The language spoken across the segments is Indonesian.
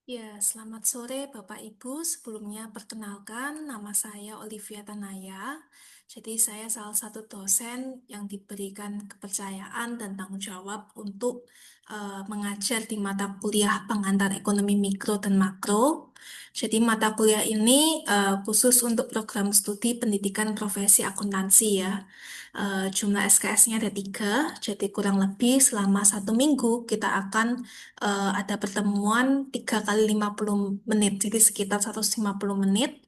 Ya, selamat sore Bapak Ibu. Sebelumnya perkenalkan, nama saya Olivia Tanaya. Jadi saya salah satu dosen yang diberikan kepercayaan dan tanggung jawab untuk mengajar di mata kuliah pengantar ekonomi mikro dan makro. Jadi mata kuliah ini khusus untuk program studi pendidikan profesi akuntansi ya. Jumlah SKS-nya ada 3, jadi kurang lebih selama 1 minggu kita akan ada pertemuan 3 kali 50 menit, jadi sekitar 150 menit.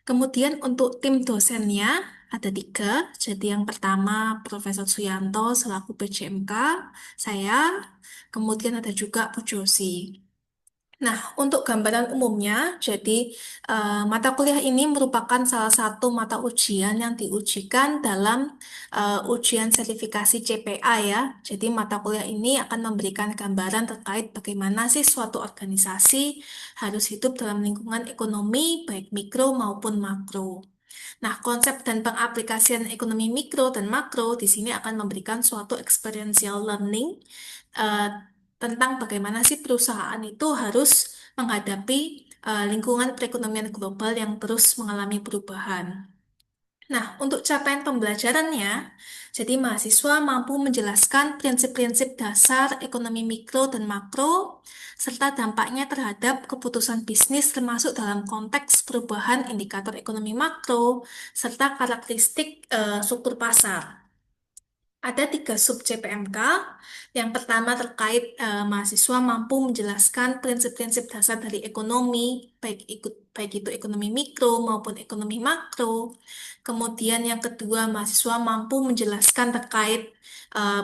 Kemudian untuk tim dosennya ada 3, jadi yang pertama Profesor Suyanto selaku PJMK, saya, kemudian ada juga Bu Josi. Nah, untuk gambaran umumnya, jadi mata kuliah ini merupakan salah satu mata ujian yang diujikan dalam ujian sertifikasi CPA ya. Jadi mata kuliah ini akan memberikan gambaran terkait bagaimana sih suatu organisasi harus hidup dalam lingkungan ekonomi, baik mikro maupun makro. Nah, konsep dan pengaplikasian ekonomi mikro dan makro di sini akan memberikan suatu experiential learning eh, tentang bagaimana sih perusahaan itu harus menghadapi lingkungan perekonomian global yang terus mengalami perubahan. Nah, untuk capaian pembelajarannya, jadi mahasiswa mampu menjelaskan prinsip-prinsip dasar ekonomi mikro dan makro, serta dampaknya terhadap keputusan bisnis termasuk dalam konteks perubahan indikator ekonomi makro, serta karakteristik struktur pasar. Ada 3 sub CPMK. Yang pertama terkait mahasiswa mampu menjelaskan prinsip-prinsip dasar dari ekonomi, baik itu ekonomi mikro maupun ekonomi makro. Kemudian yang kedua, mahasiswa mampu menjelaskan terkait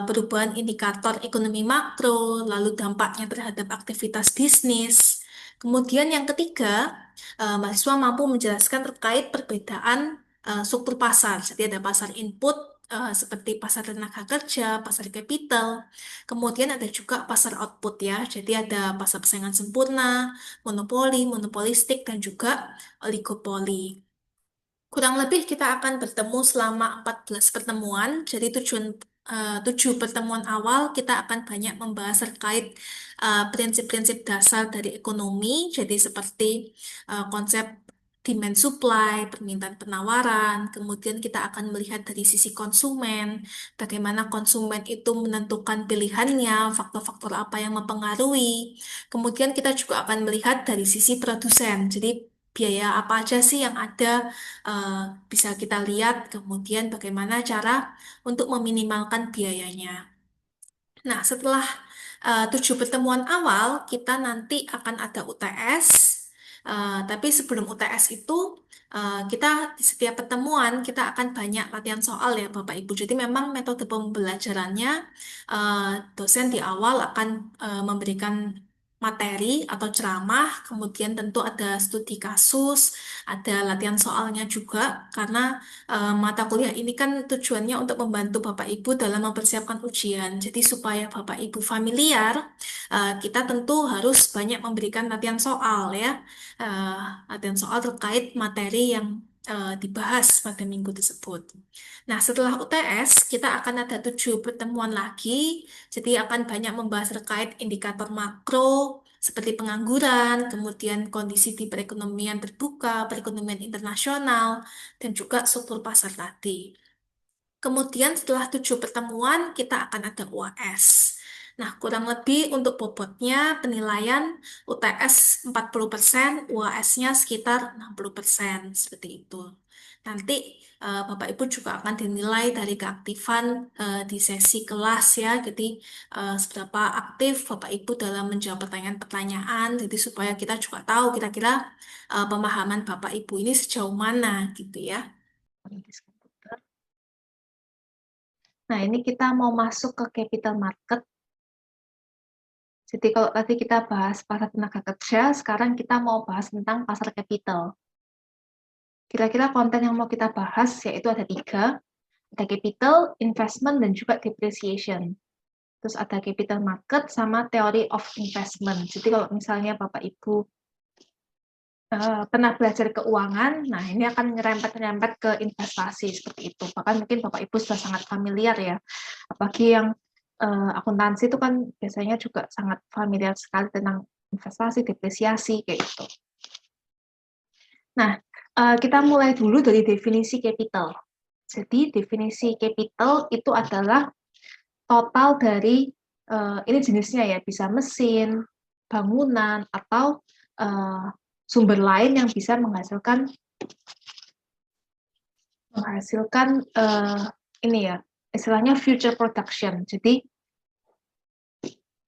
perubahan indikator ekonomi makro, lalu dampaknya terhadap aktivitas bisnis. Kemudian yang ketiga, mahasiswa mampu menjelaskan terkait perbedaan struktur pasar. Jadi ada pasar input seperti pasar tenaga kerja, pasar kapital. Kemudian ada juga pasar output ya. Jadi ada pasar persaingan sempurna, monopoli, monopolistik, dan juga oligopoli. Kurang lebih kita akan bertemu selama 14 pertemuan. Jadi 7 pertemuan awal kita akan banyak membahas terkait prinsip-prinsip dasar dari ekonomi. Jadi seperti konsep demand supply, permintaan penawaran. Kemudian kita akan melihat dari sisi konsumen, bagaimana konsumen itu menentukan pilihannya, faktor-faktor apa yang mempengaruhi. Kemudian kita juga akan melihat dari sisi produsen. Jadi biaya apa aja sih yang ada eh, bisa kita lihat, kemudian bagaimana cara untuk meminimalkan biayanya. Nah, setelah 7 pertemuan awal, kita nanti akan ada UTS. Tapi sebelum UTS itu, kita di setiap pertemuan kita akan banyak latihan soal ya Bapak Ibu. Jadi memang metode pembelajarannya, dosen di awal akan memberikan materi atau ceramah, kemudian tentu ada studi kasus, ada latihan soalnya juga, karena mata kuliah ini kan tujuannya untuk membantu Bapak Ibu dalam mempersiapkan ujian. Jadi supaya Bapak Ibu familiar, kita tentu harus banyak memberikan latihan soal ya. Eh, Latihan soal terkait materi yang dibahas pada minggu tersebut. Nah, setelah UTS, kita akan ada 7 pertemuan lagi. Jadi akan banyak membahas terkait indikator makro, seperti pengangguran, kemudian kondisi di perekonomian terbuka, perekonomian internasional, dan juga struktur pasar tadi. Kemudian setelah 7 pertemuan, kita akan ada UAS. Nah, kurang lebih untuk bobotnya penilaian UTS 40%, UAS-nya sekitar 60%, seperti itu. Nanti Bapak Ibu juga akan dinilai dari keaktifan di sesi kelas ya. Jadi seberapa aktif Bapak Ibu dalam menjawab pertanyaan-pertanyaan, jadi supaya kita juga tahu kira-kira pemahaman Bapak Ibu ini sejauh mana gitu ya. Nah, ini kita mau masuk ke capital market. Jadi kalau tadi kita bahas pasar tenaga kerja, sekarang kita mau bahas tentang pasar capital. Kira-kira konten yang mau kita bahas yaitu ada 3, ada capital, investment, dan juga depreciation. Terus ada capital market sama theory of investment. Jadi kalau misalnya Bapak Ibu pernah belajar keuangan, nah ini akan nyerempet-nyerempet ke investasi seperti itu. Bahkan mungkin Bapak Ibu sudah sangat familiar ya, apalagi yang akuntansi itu kan biasanya juga sangat familiar sekali tentang investasi, depresiasi, kayak gitu. Nah, kita mulai dulu dari definisi capital. Jadi definisi capital itu adalah total dari ini jenisnya ya, bisa mesin, bangunan, atau sumber lain yang bisa menghasilkan ini ya, istilahnya future production. Jadi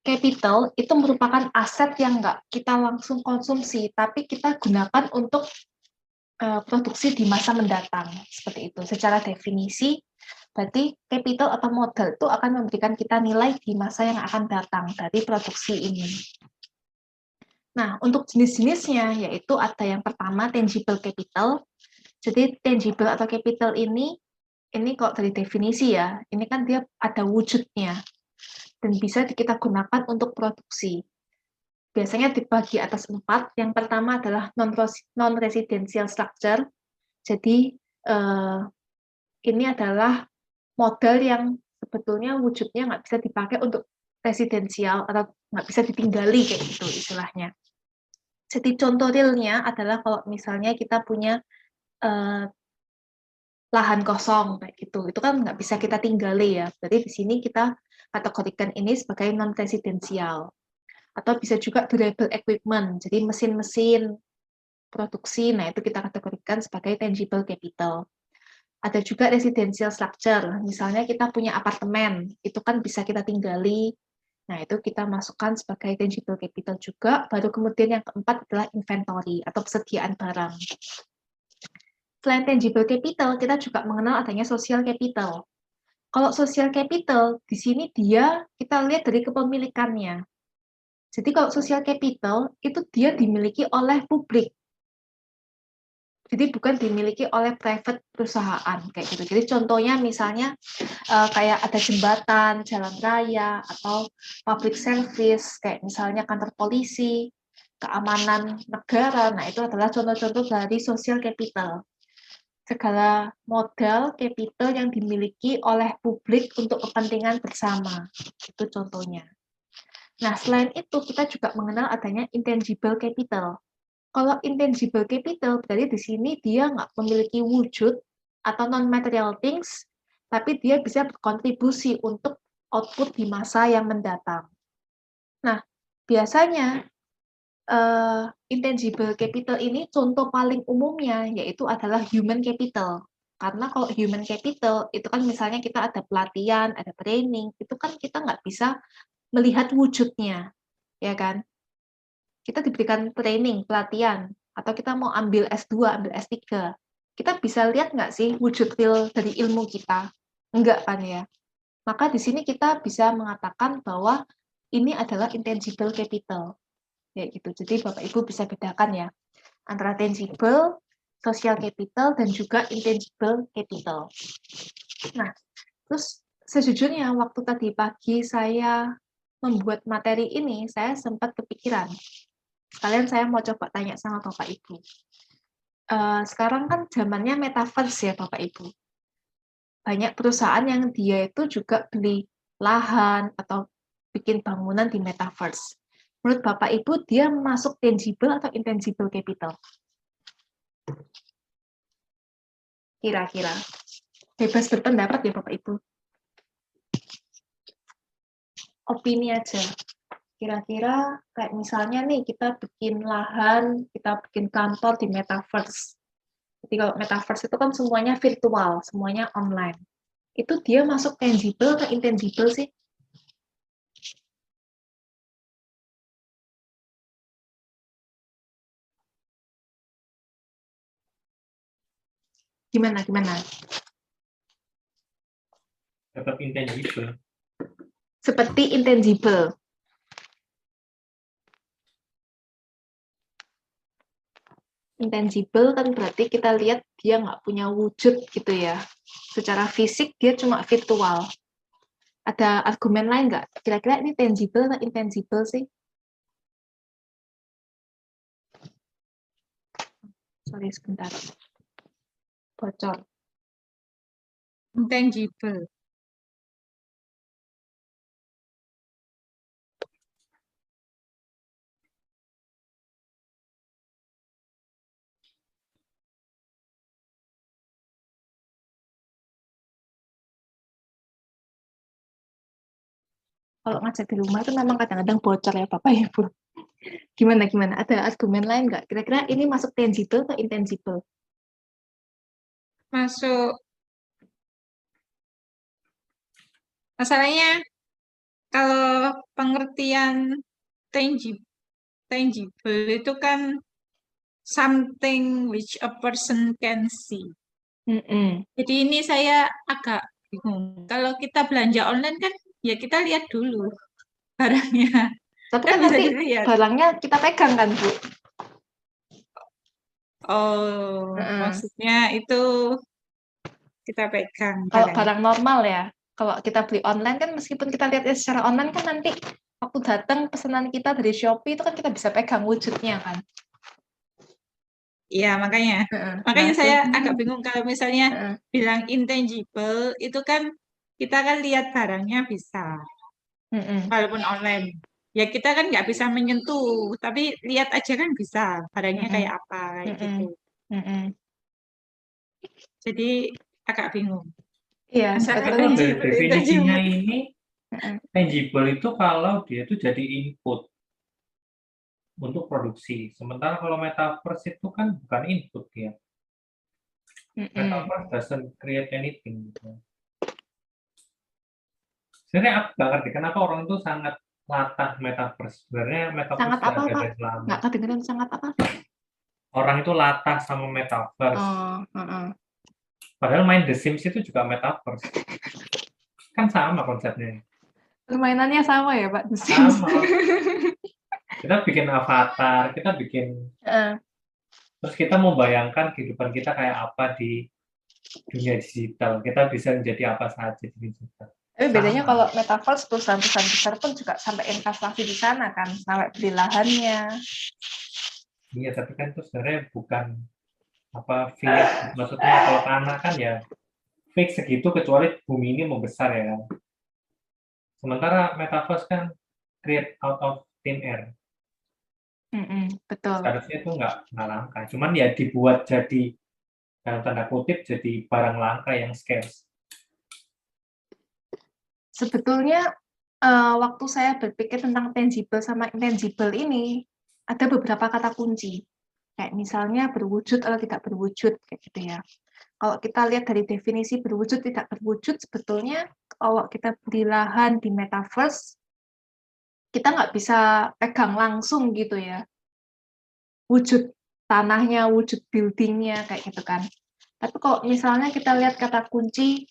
capital itu merupakan aset yang nggak kita langsung konsumsi, tapi kita gunakan untuk produksi di masa mendatang, seperti itu. Secara definisi, berarti capital atau modal itu akan memberikan kita nilai di masa yang akan datang dari produksi ini. Nah, untuk jenis-jenisnya, yaitu ada yang pertama, tangible capital. Jadi, tangible atau capital ini kalau dari definisi ya, ini kan dia ada wujudnya, dan bisa kita gunakan untuk produksi. Biasanya dibagi atas 4. Yang pertama adalah non-residential structure. Jadi, ini adalah modal yang sebetulnya wujudnya nggak bisa dipakai untuk residensial atau nggak bisa ditinggali, kayak gitu istilahnya. Jadi contoh realnya adalah kalau misalnya kita punya lahan kosong, kayak gitu. Itu kan nggak bisa kita tinggali ya. Berarti di sini kita kategorikan ini sebagai non-residensial. Atau bisa juga durable equipment, jadi mesin-mesin produksi, nah itu kita kategorikan sebagai tangible capital. Ada juga residential structure, misalnya kita punya apartemen, itu kan bisa kita tinggali, nah itu kita masukkan sebagai tangible capital juga. Baru kemudian yang keempat adalah inventory atau persediaan barang. Selain tangible capital, kita juga mengenal adanya social capital. Kalau social capital, di sini kita lihat dari kepemilikannya. Jadi kalau social capital, itu dia dimiliki oleh publik. Jadi bukan dimiliki oleh private perusahaan, kayak gitu. Jadi contohnya misalnya kayak ada jembatan, jalan raya, atau public service, kayak misalnya kantor polisi, keamanan negara, nah itu adalah contoh-contoh dari social capital. Segala modal capital yang dimiliki oleh publik untuk kepentingan bersama, itu contohnya. Nah, selain itu, kita juga mengenal adanya intangible capital. Kalau intangible capital, berarti di sini dia nggak memiliki wujud atau non-material things, tapi dia bisa berkontribusi untuk output di masa yang mendatang. Nah, biasanya intangible capital ini contoh paling umumnya yaitu adalah human capital. Karena kalau human capital, itu kan misalnya kita ada pelatihan, ada training, itu kan kita nggak bisa melihat wujudnya, ya kan? Kita diberikan training, pelatihan, atau kita mau ambil S2, ambil S3, kita bisa lihat nggak sih wujud real dari ilmu kita? Enggak kan ya? Maka di sini kita bisa mengatakan bahwa ini adalah intangible capital. Ya gitu. Jadi Bapak Ibu bisa bedakan ya antara tangible, social capital, dan juga intangible capital. Nah, terus sejujurnya waktu tadi pagi saya membuat materi ini, saya sempat kepikiran. Sekalian saya mau coba tanya sama Bapak Ibu. Sekarang kan zamannya metaverse ya Bapak Ibu. Banyak perusahaan yang dia itu juga beli lahan atau bikin bangunan di metaverse. Menurut Bapak Ibu, dia masuk tangible atau intangible capital? Kira-kira. Bebas berpendapat ya Bapak Ibu. Opini aja. Kira-kira kayak misalnya nih kita bikin lahan, kita bikin kantor di metaverse. Jadi kalau metaverse itu kan semuanya virtual, semuanya online. Itu dia masuk tangible atau intangible sih? Gimana? Tetap intangible. Seperti intangible. Intangible kan berarti kita lihat dia nggak punya wujud gitu ya. Secara fisik dia cuma virtual. Ada argumen lain nggak? Kira-kira ini tangible atau intangible sih? Sorry, sebentar. Bocor. Intangible. kalau ngajak di rumah tuh memang kadang-kadang bocor ya Bapak Ibu. Gimana? Ada argumen lain nggak? Kira-kira ini masuk tangible atau intangible? Masuk. Masalahnya kalau pengertian tangible itu kan something which a person can see. Jadi ini saya agak bingung. Kalau kita belanja online kan ya kita lihat dulu barangnya. Tapi Kan kan bisa nanti dilihat. barangnya kita pegang kan Bu? Oh, maksudnya itu kita pegang Kalau barangnya. barang normal ya, kalau kita beli online kan meskipun kita lihat secara online kan nanti waktu datang pesanan kita dari Shopee itu kan kita bisa pegang wujudnya kan. Iya, makanya Nah, saya agak bingung kalau misalnya bilang intangible itu kan kita kan lihat barangnya bisa, walaupun online. Ya kita kan nggak bisa menyentuh, tapi lihat aja kan bisa barangnya kayak apa kayak gitu. Jadi agak bingung. Iya, Antara Kalau dari tangible, definisinya intangible. ini, tangible itu kalau dia itu jadi input untuk produksi. Sementara kalau metaverse itu kan bukan input ya. Metaverse doesn't create anything. Gitu. Sebenarnya aku nggak ngerti kenapa orang itu sangat latah metaverse. Sebenarnya metaverse Sangat sudah apa, ada Pak? dari lama. Nggak kedengeran sangat apa? Orang itu latah sama metaverse. Oh, Padahal main The Sims itu juga metaverse. Kan sama konsepnya. permainannya sama ya Pak? The Sims. Sama. Kita bikin avatar, kita bikin terus kita membayangkan kehidupan kita kayak apa di dunia digital. Kita bisa menjadi apa saja di digital. Tapi bedanya Sama. kalau metaverse perusahaan-perusahaan besar pun juga sampai investasi di sana kan, sampai beli lahannya. Iya, tapi kan itu sebenarnya bukan apa fix. Maksudnya kalau tanah kan ya fix segitu kecuali bumi ini membesar ya kan. Sementara metaverse kan create out of thin air. Betul. Seharusnya itu nggak langka. Cuman ya dibuat jadi dalam tanda kutip jadi barang langka yang scarce. Sebetulnya waktu saya berpikir tentang tangible sama intangible ini, ada beberapa kata kunci. Kayak misalnya berwujud atau tidak berwujud, kayak gitu ya. Kalau kita lihat dari definisi berwujud tidak berwujud, sebetulnya kalau kita beli lahan di metaverse, kita nggak bisa pegang langsung gitu ya. Wujud tanahnya, wujud buildingnya, kayak gitu kan. Tapi kalau misalnya kita lihat kata kunci,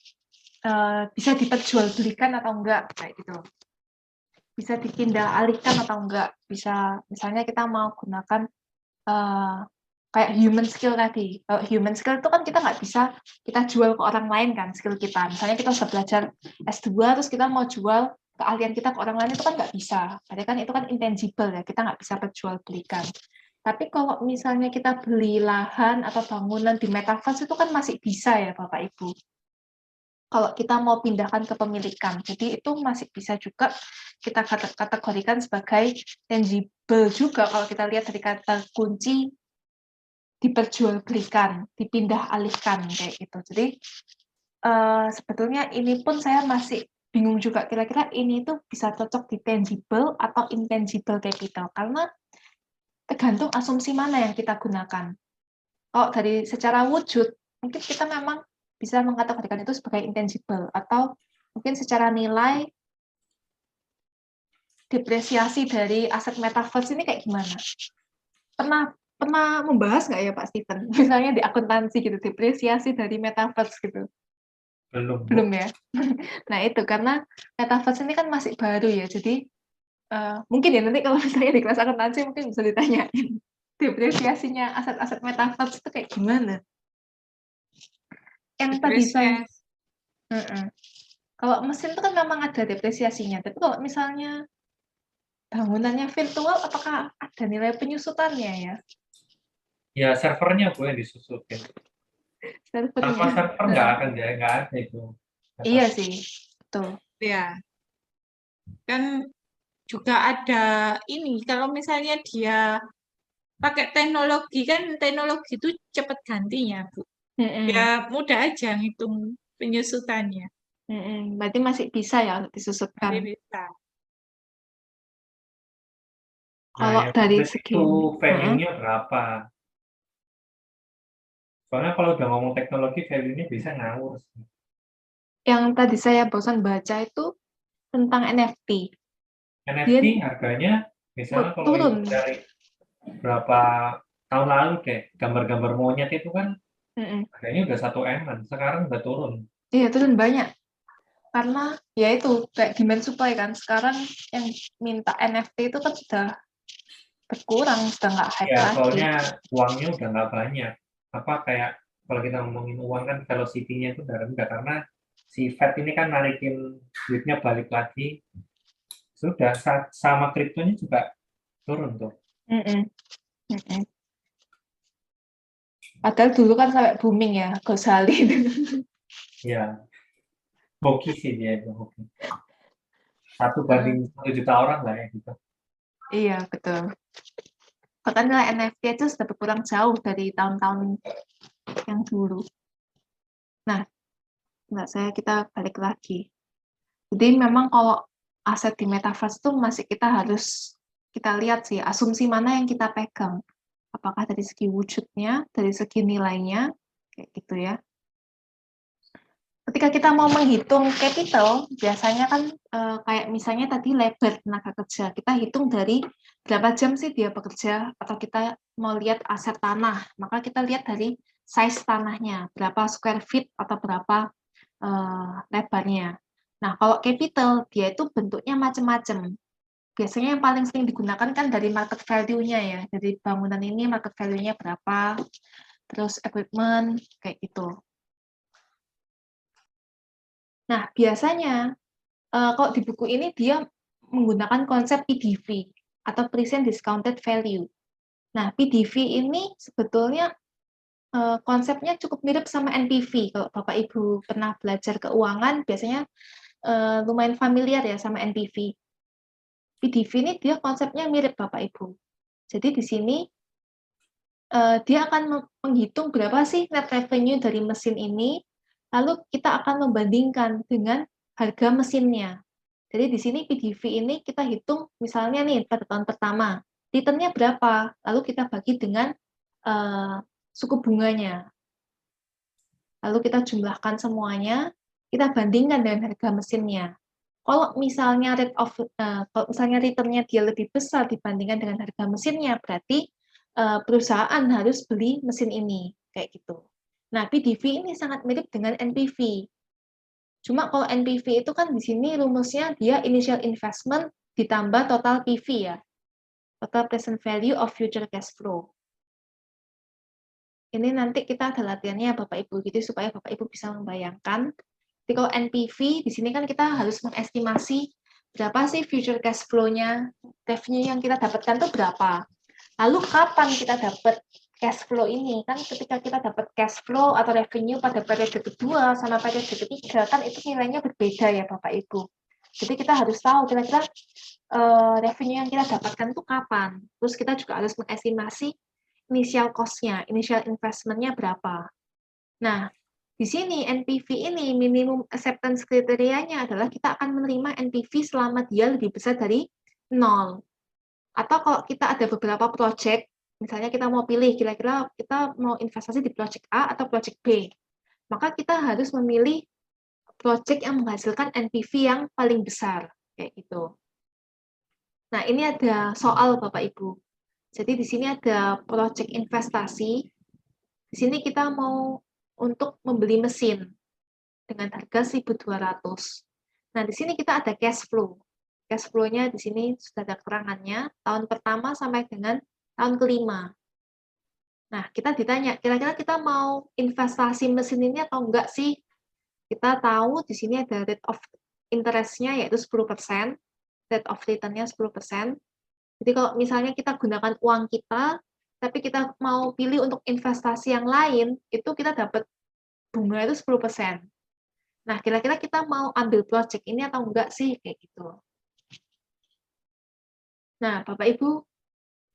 bisa diperjualbelikan atau enggak, kayak gitu. Bisa dipindah alihkan atau enggak. Bisa, misalnya kita mau gunakan kayak human skill tadi. Human skill itu kan kita nggak bisa kita jual ke orang lain kan, skill kita. Misalnya kita sudah belajar S2, terus kita mau jual keahlian kita ke orang lain, itu kan nggak bisa. Berarti kan itu kan intangible ya, kita nggak bisa perjualbelikan. Tapi kalau misalnya kita beli lahan atau bangunan di metaverse itu kan masih bisa ya Bapak Ibu. Kalau kita mau pindahkan kepemilikan. Jadi itu masih bisa juga kita kategorikan sebagai tangible juga kalau kita lihat dari kata kunci diperjualbelikan, dipindah alihkan kayak gitu. Jadi sebetulnya ini pun saya masih bingung juga kira-kira ini tuh bisa cocok di tangible atau intangible capital karena tergantung asumsi mana yang kita gunakan. Kalau dari secara wujud, mungkin kita memang bisa mengkategorikan itu sebagai intangible, atau mungkin secara nilai, depresiasi dari aset metaverse ini kayak gimana? Pernah membahas nggak ya Pak Stephen? Misalnya di akuntansi gitu, depresiasi dari metaverse gitu. Belum ya? Nah itu, karena metaverse ini kan masih baru ya, jadi mungkin ya nanti kalau misalnya di kelas akuntansi mungkin bisa ditanyain depresiasinya aset-aset metaverse itu kayak gimana? Yang tadi saya kalau mesin itu kan memang ada depresiasinya, tapi kalau misalnya bangunannya virtual, apakah ada nilai penyusutannya ya? Ya servernya boleh disusutin. Tanpa server nggak akan ya, nggak ada itu. Iya sih, betul. Ya, kan juga ada ini, kalau misalnya dia pakai teknologi, kan teknologi itu cepat gantinya, Bu. Ya mudah aja ngitung penyusutannya. Berarti masih bisa ya untuk disusutkan. Masih bisa. Nah, Kalau yang dari sulit segi itu ini. value-nya berapa. Soalnya kalau udah ngomong teknologi, value-nya bisa ngawur sih. Yang tadi saya bosan baca itu tentang NFT. Dia NFT harganya, misalnya kalau turun. itu dari berapa tahun lalu deh, gambar-gambar monyet itu kan harganya udah 1 M-an, sekarang udah turun. Iya, turun banyak. Karena ya itu kayak demand supply kan. Sekarang yang minta NFT itu kan sudah berkurang, sudah nggak hype Ya, lagi. soalnya uangnya udah nggak banyak. Apa kayak kalau kita ngomongin uang kan velocity-nya itu udah rendah karena si Fed ini kan narikin duitnya balik lagi. Sudah sama kriptonya juga turun tuh. Padahal dulu kan sampai booming ya, Gosali. Ya, hoki sih dia itu hoki. 1 banding 1 juta orang lah ya gitu. Iya, betul. Bahkan nilai NFT itu sudah berkurang jauh dari tahun-tahun yang dulu. Nah, kita balik lagi. Jadi memang kalau aset di metaverse itu masih kita lihat sih, asumsi mana yang kita pegang. Apakah dari segi wujudnya, dari segi nilainya, kayak gitu ya. Ketika kita mau menghitung capital, biasanya kan kayak misalnya tadi lebar tenaga kerja, kita hitung dari berapa jam sih dia bekerja, atau kita mau lihat aset tanah, maka kita lihat dari size tanahnya, berapa square feet atau berapa lebarnya. Nah, kalau capital, dia itu bentuknya macam-macam. Biasanya yang paling sering digunakan kan dari market value-nya ya, dari bangunan ini market value-nya berapa, terus equipment, kayak gitu. Nah, biasanya kalau di buku ini dia menggunakan konsep PDV atau Present Discounted Value. Nah, PDV ini sebetulnya konsepnya cukup mirip sama NPV. Kalau Bapak Ibu pernah belajar keuangan, biasanya lumayan familiar ya sama NPV. PDV ini dia konsepnya mirip Bapak Ibu. Jadi di sini dia akan menghitung berapa sih net revenue dari mesin ini, lalu kita akan membandingkan dengan harga mesinnya. Jadi di sini PDV ini kita hitung misalnya nih pada tahun pertama, return-nya berapa, lalu kita bagi dengan suku bunganya. Lalu kita jumlahkan semuanya, kita bandingkan dengan harga mesinnya. Kalau misalnya return-nya dia lebih besar dibandingkan dengan harga mesinnya, berarti perusahaan harus beli mesin ini, kayak gitu. Nah, PDV ini sangat mirip dengan NPV. Cuma kalau NPV itu kan di sini rumusnya dia initial investment ditambah total PV ya. Total present value of future cash flow. Ini nanti kita ada latihannya Bapak Ibu, gitu supaya Bapak Ibu bisa membayangkan. Jadi kalau NPV, di sini kan kita harus mengestimasi berapa sih future cash flow-nya, revenue yang kita dapatkan itu berapa. Lalu kapan kita dapat cash flow ini? Kan ketika kita dapat cash flow atau revenue pada periode kedua sama periode ketiga, kan itu nilainya berbeda ya Bapak Ibu. Jadi kita harus tahu kira-kira revenue yang kita dapatkan itu kapan. Terus kita juga harus mengestimasi initial cost-nya, initial investment-nya berapa. Nah, di sini NPV ini minimum acceptance kriterianya adalah kita akan menerima NPV selama dia lebih besar dari 0. Atau kalau kita ada beberapa project, misalnya kita mau pilih kira-kira kita mau investasi di project A atau project B, maka kita harus memilih project yang menghasilkan NPV yang paling besar, kayak gitu. Nah, ini ada soal Bapak Ibu. Jadi di sini ada project investasi. Di sini kita mau untuk membeli mesin dengan harga 1.200. Nah, di sini kita ada cash flow. Cash flow-nya di sini sudah ada keterangannya, tahun pertama sampai dengan tahun kelima. Nah, kita ditanya, kira-kira kita mau investasi mesin ini atau enggak sih? Kita tahu di sini ada rate of interest-nya yaitu 10%, rate of return-nya 10%. Jadi kalau misalnya kita gunakan uang kita, tapi kita mau pilih untuk investasi yang lain, itu kita dapat bunga itu 10%. Nah, kira-kira kita mau ambil project ini atau enggak sih? Kayak gitu. Nah, Bapak Ibu,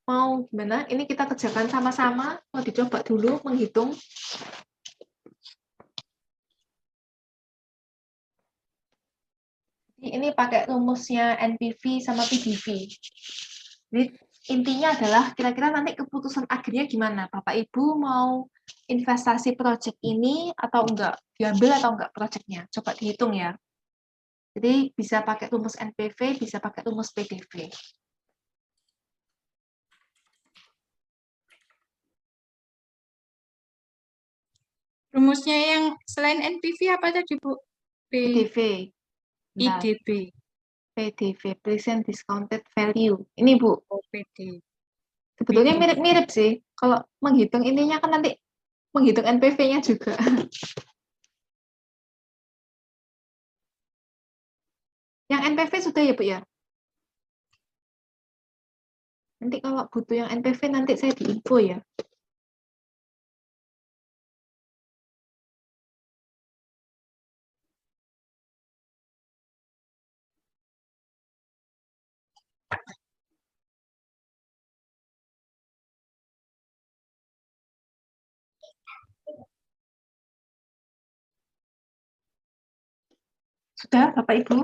mau gimana? Ini kita kerjakan sama-sama. Mau dicoba dulu menghitung. Ini pakai rumusnya NPV sama PDV. Jadi intinya adalah kira-kira nanti keputusan akhirnya gimana? Bapak Ibu mau investasi proyek ini atau enggak? Diambil atau enggak proyeknya? Coba dihitung ya. Jadi bisa pakai rumus NPV, bisa pakai rumus PDV. Rumusnya yang selain NPV apa tadi, Bu? PDV. Bentar. IDB. PDV, present discounted value. Ini Bu, OPD. sebetulnya PDV. mirip-mirip sih. Kalau menghitung ininya kan nanti menghitung NPV-nya juga. Yang NPV sudah ya Bu ya? Nanti kalau butuh yang NPV nanti saya diinfo ya. Sudah Bapak Ibu?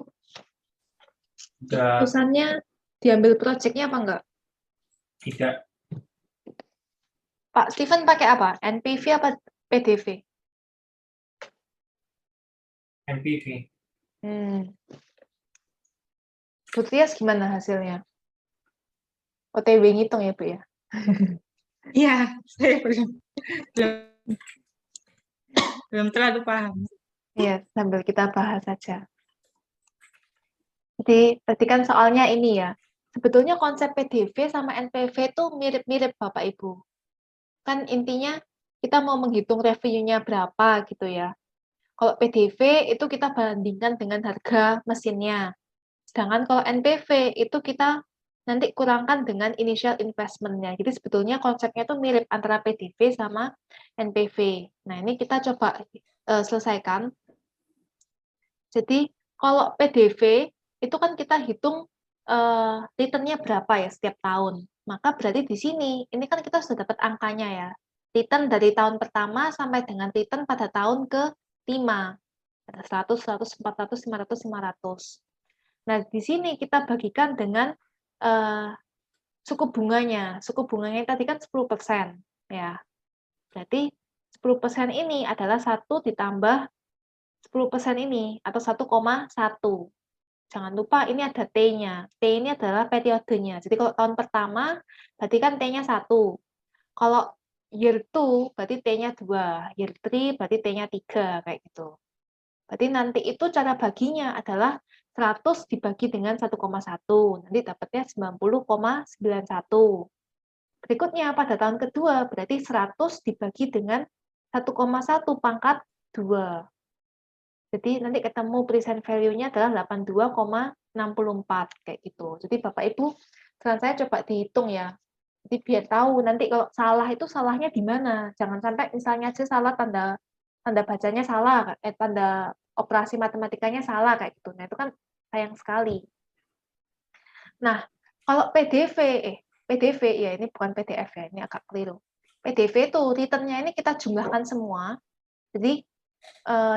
Sudah Keputusannya diambil proyeknya apa enggak? tidak Pak Steven pakai apa? NPV apa PDV? NPV. Bu Trias gimana hasilnya? OTW ngitung ya Bu ya? Iya, saya belum terlalu paham. Iya, sambil kita bahas saja. Jadi, berarti kan soalnya ini ya, sebetulnya konsep PDV sama NPV itu mirip-mirip Bapak Ibu. Kan intinya kita mau menghitung revenue-nya berapa gitu ya. Kalau PDV itu kita bandingkan dengan harga mesinnya. Sedangkan kalau NPV itu kita nanti kurangkan dengan initial investment-nya. Jadi sebetulnya konsepnya itu mirip antara PDV sama NPV. Nah, ini kita coba selesaikan. Jadi kalau PDV itu kan kita hitung return-nya berapa ya setiap tahun. Maka berarti di sini, ini kan kita sudah dapat angkanya ya. Return dari tahun pertama sampai dengan return pada tahun ke-5. Ada 100, 100, 400, 500, 500. Nah, di sini kita bagikan dengan suku bunganya. Suku bunganya tadi kan 10%. Ya. Berarti 10% ini adalah 1 ditambah 10% ini, atau 1,1. Jangan lupa ini ada T-nya. T ini adalah periodenya. Jadi kalau tahun pertama, berarti kan T-nya 1. Kalau year 2, berarti T-nya 2. Year 3, berarti T-nya 3. Kayak gitu. Berarti nanti itu cara baginya adalah 100 dibagi dengan 1,1. Nanti dapatnya 90,91. Berikutnya pada tahun kedua, berarti 100 dibagi dengan 1,1 pangkat 2. Jadi nanti ketemu present value-nya adalah 82,64 kayak gitu. Jadi Bapak Ibu, saran saya coba dihitung ya. Jadi biar tahu nanti kalau salah itu salahnya di mana. Jangan sampai misalnya aja salah tanda bacanya salah, tanda operasi matematikanya salah kayak gitu. Nah, itu kan sayang sekali. Nah, kalau PDV ya ini bukan PDF ya, ini agak keliru. PDV itu return-nya ini kita jumlahkan semua. Jadi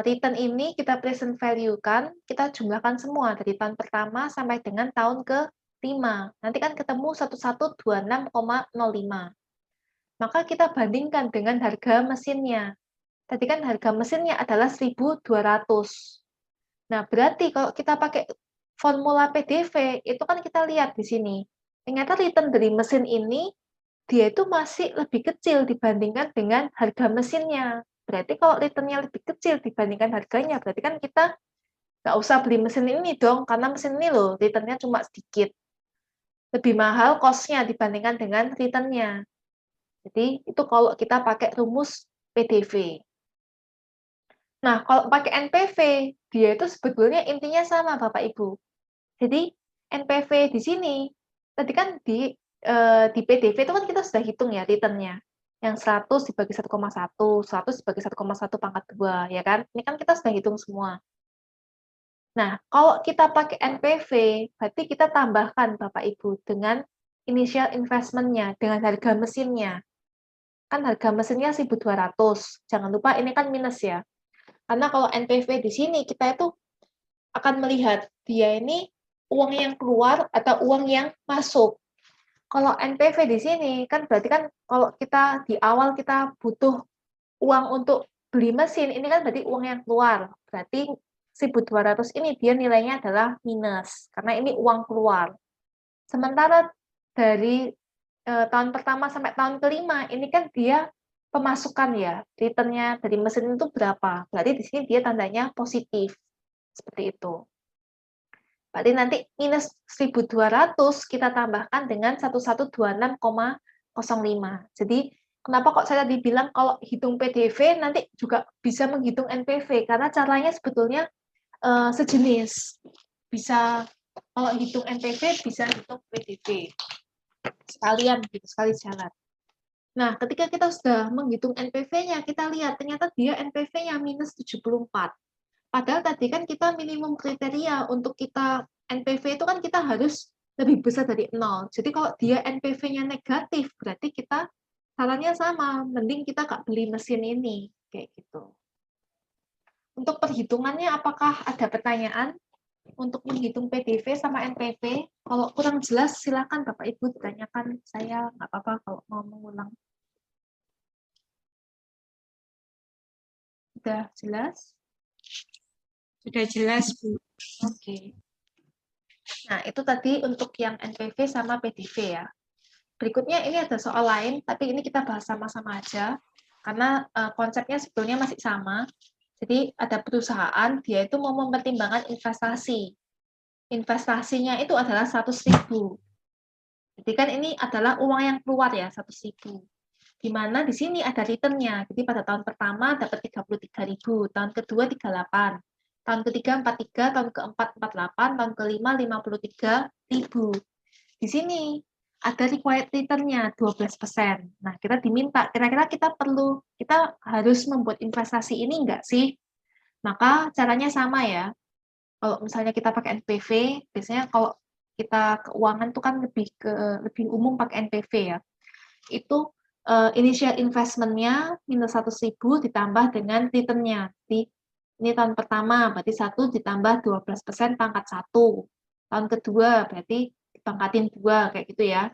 return ini kita present value-kan, kita jumlahkan semua dari tahun pertama sampai dengan tahun ke-5. Nanti kan ketemu 1126,05. Maka kita bandingkan dengan harga mesinnya. Tadi kan harga mesinnya adalah 1.200. Nah, berarti kalau kita pakai formula PDV, itu kan kita lihat di sini. Ternyata return dari mesin ini, dia itu masih lebih kecil dibandingkan dengan harga mesinnya. Berarti kalau return-nya lebih kecil dibandingkan harganya, berarti kan kita nggak usah beli mesin ini dong, karena mesin ini loh return-nya cuma sedikit. Lebih mahal cost-nya dibandingkan dengan return-nya. Jadi itu kalau kita pakai rumus PDV. Nah, kalau pakai NPV, dia itu sebetulnya intinya sama Bapak Ibu. Jadi NPV di sini, tadi kan di PDV itu kan kita sudah hitung ya return-nya. Yang 100 dibagi 1,1, 100 dibagi 1,1 pangkat 2, ya kan? Ini kan kita sudah hitung semua. Nah, kalau kita pakai NPV, berarti kita tambahkan Bapak Ibu dengan initial investment-nya, dengan harga mesinnya. Kan harga mesinnya 1.200. Jangan lupa ini kan minus ya. Karena kalau NPV di sini kita itu akan melihat dia ini uang yang keluar atau uang yang masuk. Kalau NPV di sini kan berarti kan kalau kita di awal kita butuh uang untuk beli mesin, ini kan berarti uang yang keluar. Berarti 1.200 ini dia nilainya adalah minus, karena ini uang keluar. Sementara dari tahun pertama sampai tahun kelima, ini kan dia pemasukan ya, return-nya dari mesin itu berapa. Berarti di sini dia tandanya positif, seperti itu. Berarti nanti minus 1.200 kita tambahkan dengan 1126,05. Jadi kenapa kok saya tadi bilang kalau hitung PDV nanti juga bisa menghitung NPV, karena caranya sebetulnya sejenis. Bisa kalau hitung NPV bisa hitung PDV. Sekalian gitu, sekali jalan. Nah, ketika kita sudah menghitung NPV-nya, kita lihat ternyata dia NPV-nya minus 74. Padahal tadi kan kita minimum kriteria untuk kita NPV itu kan kita harus lebih besar dari 0. Jadi kalau dia NPV-nya negatif, berarti kita sarannya sama, mending kita nggak beli mesin ini, kayak gitu. Untuk perhitungannya, apakah ada pertanyaan untuk menghitung PDV sama NPV? Kalau kurang jelas, silakan Bapak Ibu ditanyakan. Saya nggak apa-apa kalau mau mengulang. Sudah jelas? Sudah jelas, Bu. Oke. Nah, itu tadi untuk yang NPV sama PDV ya. Berikutnya ini ada soal lain, tapi ini kita bahas sama-sama aja, karena konsepnya sebetulnya masih sama. Jadi ada perusahaan, dia itu mau mempertimbangkan investasi. Investasinya itu adalah 100.000. Jadi kan ini adalah uang yang keluar ya, 100.000. Di mana di sini ada return-nya. Jadi pada tahun pertama dapat 33.000, tahun kedua 38, tahun ketiga 43, tahun keempat 48, tahun kelima 53.000. Di sini ada required return-nya 12%. Nah, kita diminta, kira-kira kita harus membuat investasi ini enggak sih? Maka caranya sama ya. Kalau misalnya kita pakai NPV, biasanya kalau kita keuangan itu kan lebih umum pakai NPV ya. Itu initial investment-nya minus 100.000 ditambah dengan return-nya. Jadi ini tahun pertama, berarti 1 ditambah 12% pangkat 1. Tahun kedua, berarti dipangkatin 2, kayak gitu ya.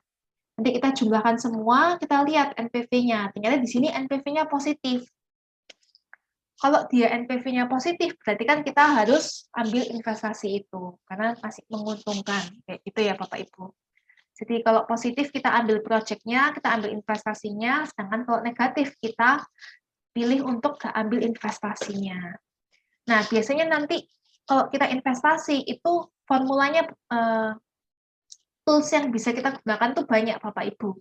Nanti kita jumlahkan semua, kita lihat NPV-nya. Ternyata di sini NPV-nya positif. Kalau dia NPV-nya positif, berarti kan kita harus ambil investasi itu, karena masih menguntungkan. Kayak gitu ya Bapak Ibu. Jadi kalau positif kita ambil proyeknya, kita ambil investasinya, sedangkan kalau negatif kita pilih untuk nggak ambil investasinya. Nah, biasanya nanti kalau kita investasi itu formulanya tools yang bisa kita gunakan tuh banyak Bapak Ibu.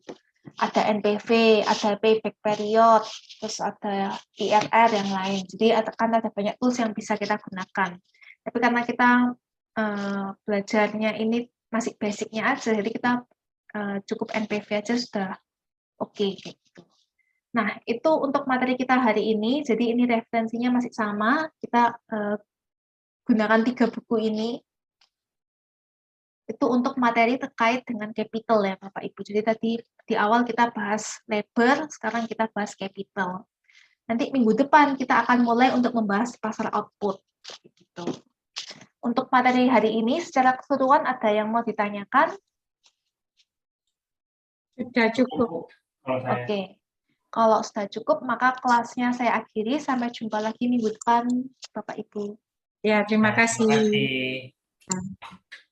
Ada NPV, ada payback period, terus ada IRR yang lain. Jadi akan ada banyak tools yang bisa kita gunakan. Tapi karena kita belajarnya ini masih basicnya aja, jadi kita cukup NPV aja sudah oke gitu. Nah, itu untuk materi kita hari ini. Jadi ini referensinya masih sama. Kita gunakan 3 buku ini. Itu untuk materi terkait dengan capital ya Bapak Ibu. Jadi tadi di awal kita bahas labor, sekarang kita bahas capital. Nanti minggu depan kita akan mulai untuk membahas pasar output. Gitu. Untuk materi hari ini secara keseluruhan ada yang mau ditanyakan? Sudah cukup. Oke. Kalau sudah cukup, maka kelasnya saya akhiri. Sampai jumpa lagi minggu depan, Bapak Ibu. Ya, terima kasih. Terima kasih.